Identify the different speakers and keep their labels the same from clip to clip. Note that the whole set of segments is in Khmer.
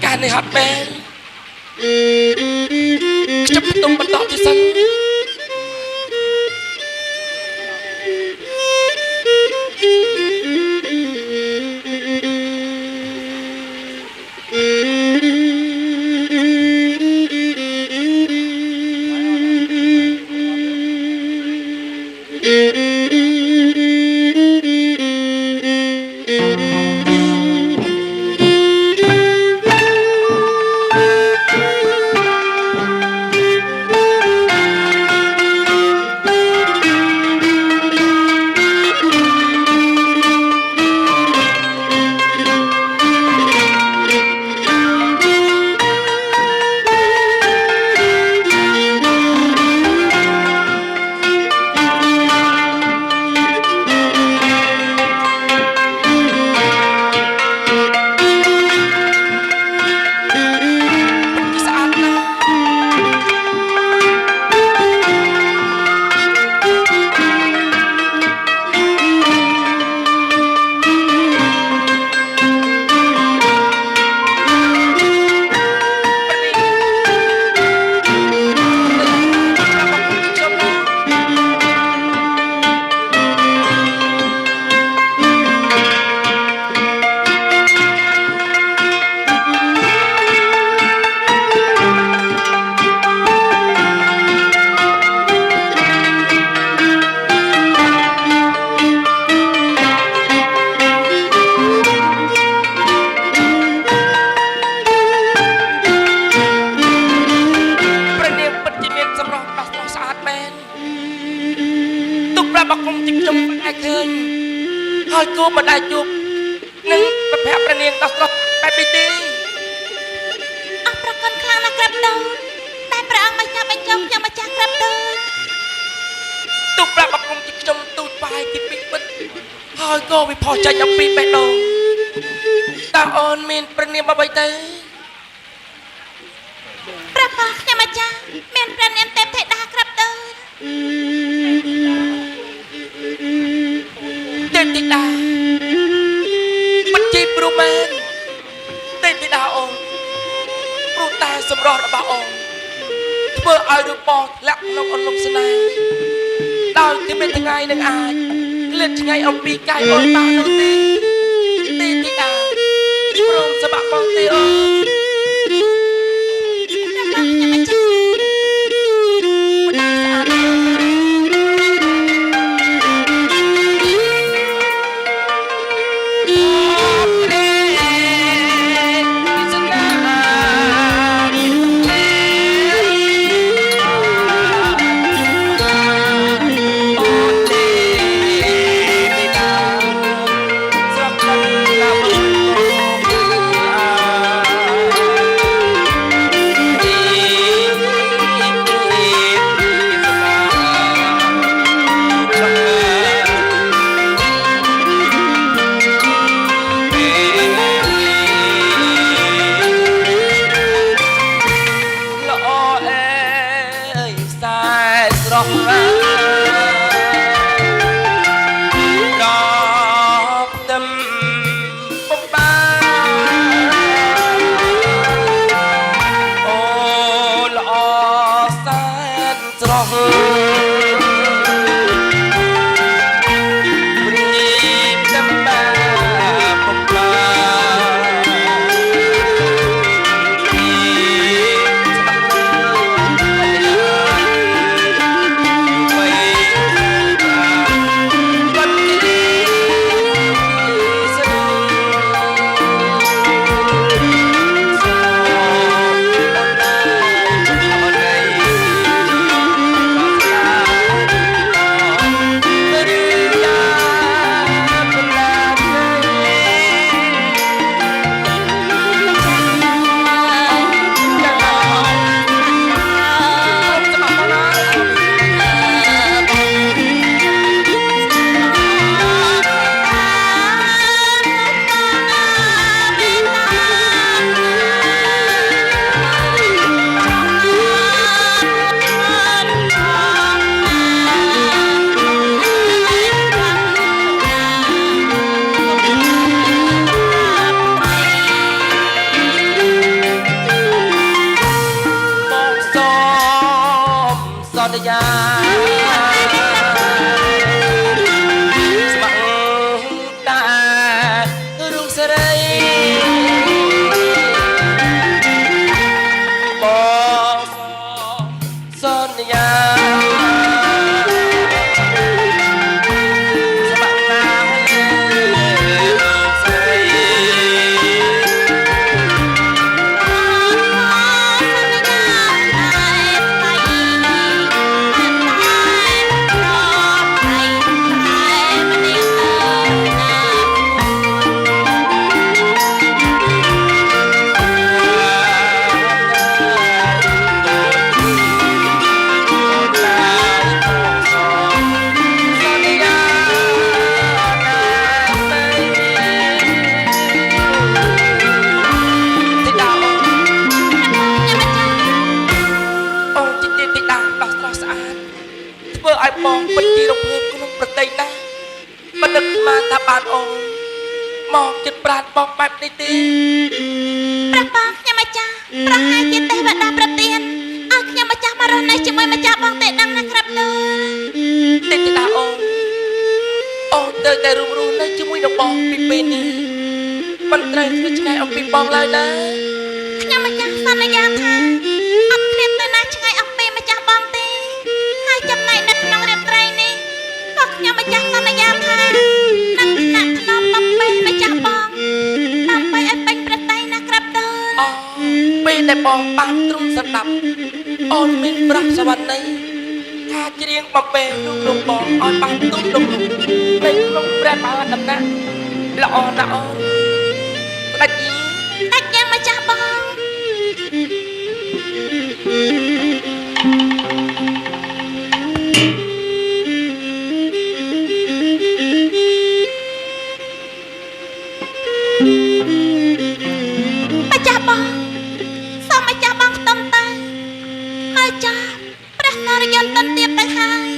Speaker 1: การในฮัตแมนจะไปตุ้มบรรดาที่สันហើយគូមិនដែលជួបនឹងប្រភពប្រនាងដោះស្រស់បែបនេះទេ
Speaker 2: អរប្រកនខ្លាំងណាស់ក្រាបដូនតែព្រះអង្គមិនចាប់បញ្ចុះខ្ញុំម្ចាស់ក្រាបដូន
Speaker 1: ទុកប្រាប់បង្គំទីខ្ញុំទូចបាយទីពីពិតហើយក៏វិផោះចេញអំពីបេះដូងតើអូនមានព្រះនាមអ្វីទៅ
Speaker 2: ព្រះប៉ាខ្ញុំម្ចាស់មានព្រះនាមទេពធីតាក្រាបដូន
Speaker 1: ទេពធីតាមិនជីព្រោះមែនទេពធីតាអូនព្រោះតែសម្រស់របស់អូនធ្វើឲ្យរូបបងលាក់ក្នុងអន្លង់ស្នេហ៍ដោយតែមានថ្ងៃនឹងអាចលិតថ្ងៃអំពីកាយអូនបាននោះទេទេពធីតាព្រមសម្បត្តិបងទេអូន បងសន្យាស្បាក់ណាស់លោកស្រីធ្វើឲ្យបងពិតជារំភើបក្នុងប្រទេសណាមិននឹកស្មានថាបានអូនមកចិត្តប្រាណបងបែបនេះទេ
Speaker 2: ព្រះបងខ្ញុំម្ចាស់ប្រហែលជាទេវតាប្រទានឲ្យខ្ញុំម្ចាស់មករស់នៅជាមួយម្ចាស់បងទេដឹងណាក្រាប់លើ
Speaker 1: ទេតាអូនទៅតែរួមរស់នៅជាមួយនឹងបងពីពេលនេះមិនត្រូវធ្វើឆ្ងាយអំពីបងឡើយណា
Speaker 2: ខ្ញុំម្ចាស់សន្យាថាអត់ឃ្លាតទៅណាឆ្ងាយអំពីម្ចាស់បងទេហើយចំណែកនៅក្នុងរាត្រីនេះក៏ខ្ញុំម្ចាស់សន្យាថានឹងថ្នាក់ថ្នមបំពេម្ចាស់បងដើម្បីឲ្យពេញប្រតិណាក្រាប់ទៅ
Speaker 1: អូពេលដែលបងបានទ្រង់ស្ដាប់អូនមានប្រាប់សវណ្ណីថាច្រៀងបំពេលោកបងឲ្យបានទុំលំនៅក្នុងព្រះបាទដំណាក់ល្អណាស់អូនស្ដេច
Speaker 2: យ៉ាងម្ចាស់បងម្ចាស់បងសូមម្ចាស់បងស្ទង់ទៅហើយចាព្រះនរយន្តតន្ទាបទៅហើយ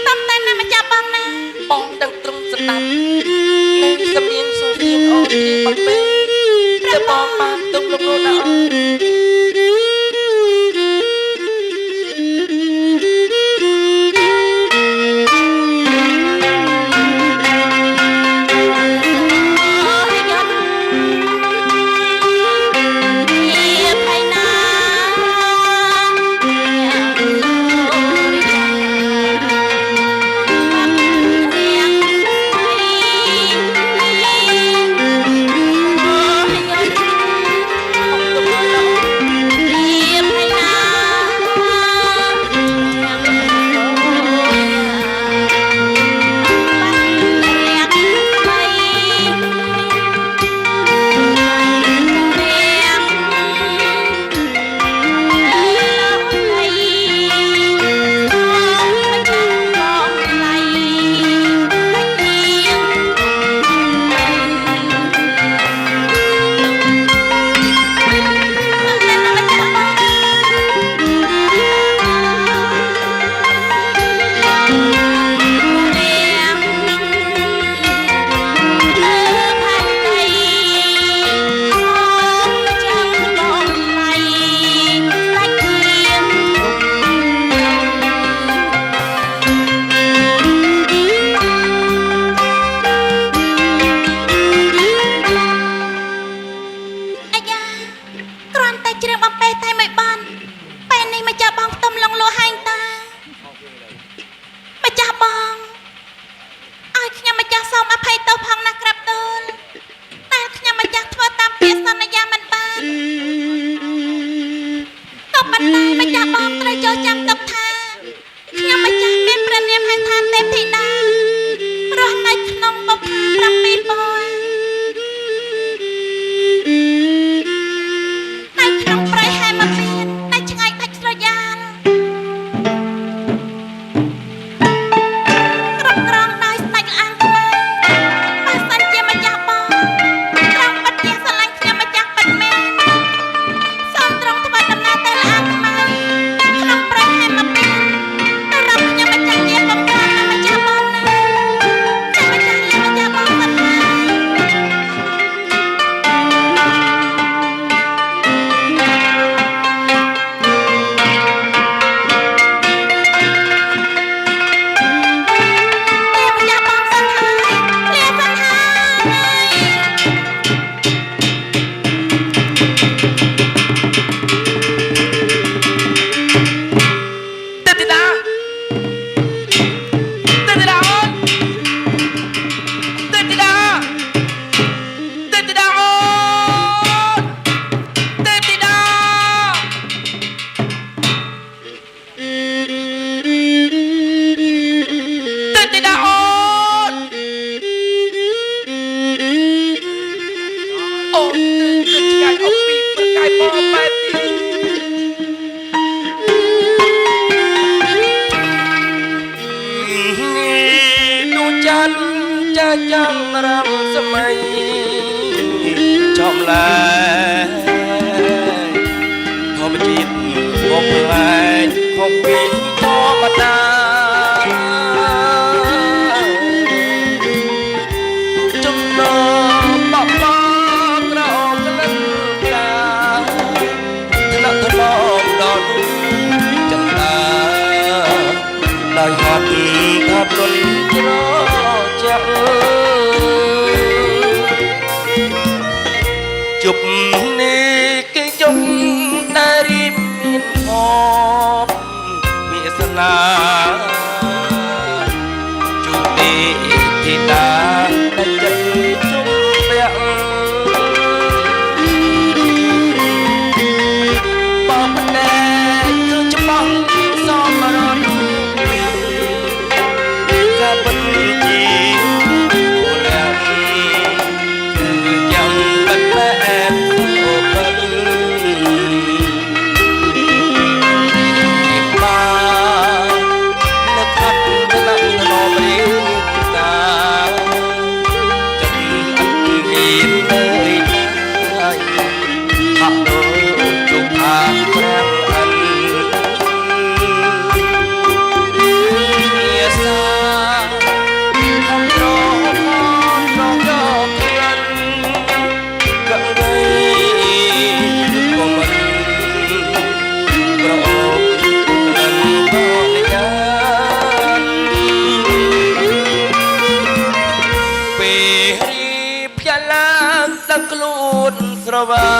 Speaker 2: តំតែណាម្ចាស់បងណា
Speaker 1: បងដឹងទ្រង់ស្ដាប់នៅសំនៀងសូមរៀងអូនច្រៀងបំពេតែបងបានទុំលំនោះណាអូន អូនទើបឆ្ងាយអស់ពីប្រកាយបងបែបនេះទូចាន់ចាចាំរាំសម័យចំឡាយធម្មជាតិមកផ្លែកខុសពីធម្មតាចំណបបបក្រអមក្លិនកាថ្នាក់ថ្នមដល់ចន្ទាដោយហត់ថាប្រលច្រចាក់ជប់នេះគេជុំតែរៀបមានហបវាសនាជួបទេធីតាតែចិត្តជុំពាក់បងប្លែកគឺច្បាស់សមរណកាបិនជីពលគឺយ៉ាងបិទបែបអូបិនទឹកខ្លួនស្រវា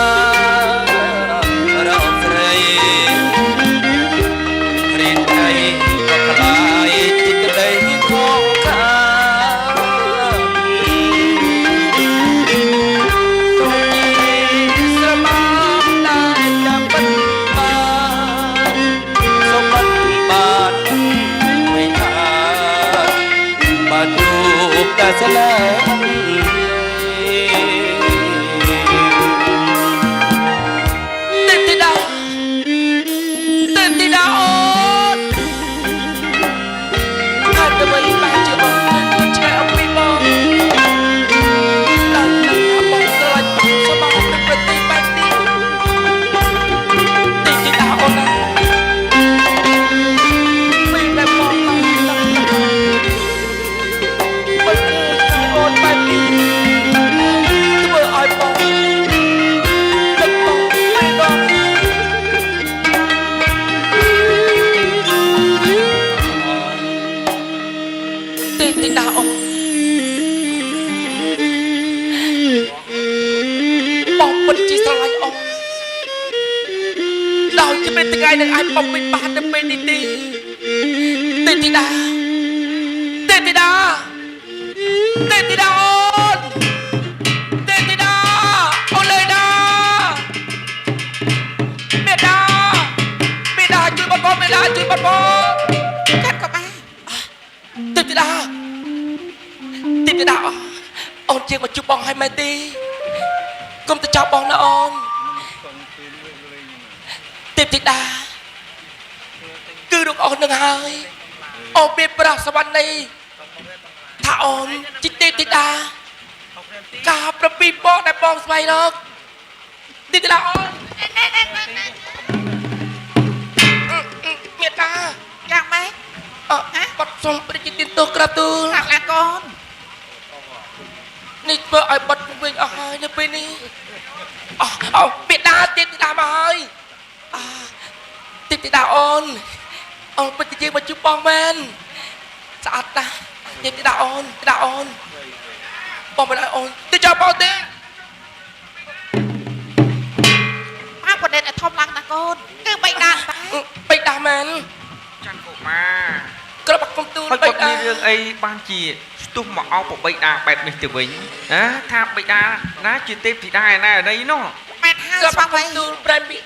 Speaker 1: រកស្រីរៀនใจក៏ខ្លាយចិត្តក្តីខងខាទុំស្រមាំได้ចាំបិទបានសុបិទបានមិនថាបើជួបតែស្នេហ៍ថ្ងៃនឹងអាចបំពេញបានទៅពេលនេះទេទេធីតាទេធីតាទេធីតាអូនទេធីតាអូនលេណាមេដាមេដាជួយបបមេដាជួយបបកាត់ក៏បានទេធីតាទេធីតាអូនជាមកជួបបងឲ្យមែនទេកុំទៅចាប់បងណាអូនទេពធីតាគឺលោកអូននឹងហើយអូនមានប្រសវណ្ណីថាអូនជាទេពធីតាការប្រពីបងដែលបងស្វែងរកទេពធីតាអូនមេតាយ៉ាងម៉េចបាត់សុំព្រះជាទីទោសក្រាបទូលអាឡាកូននេះធ្វើឲ្យបាត់វិញអស់ហើយនៅពេលនេះអូមេតាទេពធីតាមកហើយទេពធីតាអូនពិតជាមកជួបបងមែនស្អាតណាស់ទេពធីតាអូនធីតាអូនបងមិនឲ្យអូនទៅចាប់បងទេមកប្រទេសឲ្យធំឡើងណាកូនគឺបៃតាបៃតាមែនច័ន្ទកុមារក្របគុំទូលបៃតាមានរឿងអីបានជាស្ទុះមកអោបបៃតាបែបនេះទៅវិញណាថាបៃតាណាជាទេពធីតាឯណានេះនោះបែបហើយស្វាមីទូលប្រែពី